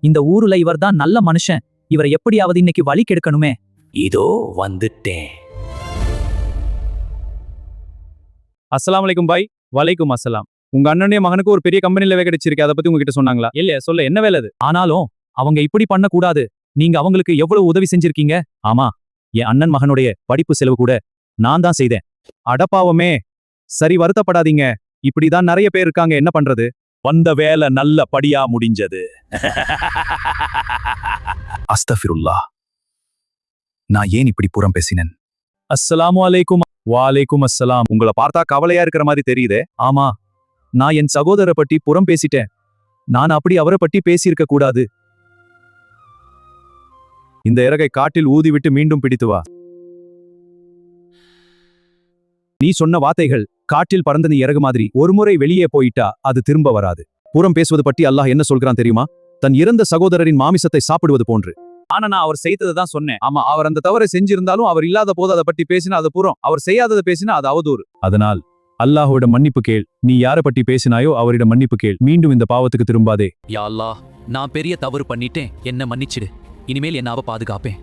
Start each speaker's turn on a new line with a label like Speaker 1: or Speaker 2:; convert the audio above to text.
Speaker 1: இந்த ஊருல இவர்தான் நல்ல மனுஷன். இவரை எப்படியாவது இன்னைக்கு வழி கெடுக்கணுமே.
Speaker 2: இதோ வந்துட்டேன்.
Speaker 3: அஸ்ஸலாமு அலைக்கும் பாய். வலைக்கும் அஸ்ஸலாம். உங்க அண்ணனுடைய மகனுக்கு ஒரு பெரிய கம்பெனில வேலை கிடைச்சிருக்கு. அதை பத்தி உங்ககிட்ட சொன்னாங்களா? இல்ல, சொல்ல. என்ன வேலை அது?
Speaker 1: ஆனாலும் அவங்க இப்படி பண்ண கூடாது. நீங்க அவங்களுக்கு எவ்வளவு உதவி செஞ்சிருக்கீங்க.
Speaker 3: ஆமா, என் அண்ணன் மகனுடைய படிப்பு செலவு கூட நான் தான் செய்தேன். அடப்பாவமே. சரி, வருத்தப்படாதீங்க. இப்படிதான் நிறைய பேர் இருக்காங்க. என்ன பண்றது?
Speaker 2: வந்த வேலை நல்ல படியா முடிஞ்சது. அஸ்தஃபிருல்லாஹ். நான் ஏன் இப்படி புறம் பேசினேன்?
Speaker 3: அஸ்ஸலாமு அலைக்கும். வாலைக்கும் அஸ்ஸலாம். உங்களை பார்த்தா கவலையா இருக்கிற மாதிரி தெரியுதே. ஆமா, நான் என் சகோதரரை பற்றி புறம் பேசிட்டேன். நான் அப்படி அவரை பற்றி பேசியிருக்க கூடாது. இந்த இறகை காட்டில் ஊதிவிட்டு மீண்டும் பிடித்து வா. நீ சொன்ன வார்த்தைகள் காட்டில் பறந்த இறகு மாதிரி. ஒருமுறை வெளியே போயிட்டா அது திரும்ப வராது. புறம் பேசுவது பற்றி அல்லாஹ் என்ன சொல்கிறான் தெரியுமா? தன் இறந்த சகோதரரின் மாமிசத்தை சாப்பிடுவது போன்று. ஆனா நான் அவர் செய்ததை தான் சொன்னேன். ஆமா, அவர் அந்த தவறை செஞ்சிருந்தாலும் அவர் இல்லாத போது அதை பற்றி பேசினா அது புறம். அவர் செய்யாததை பேசினா அது அவதூறு. அதனால் அல்லாஹ்விடம் மன்னிப்பு கேள். நீ யாரை பற்றி பேசினாயோ அவரிடம் மன்னிப்பு கேள். மீண்டும் இந்த பாவத்துக்கு திரும்பாதே.
Speaker 4: யா அல்லாஹ், நான் பெரிய தவறு பண்ணிட்டேன், என்ன மன்னிச்சிடு. இனிமேல் என்னாவ பாதுகாப்பேன்.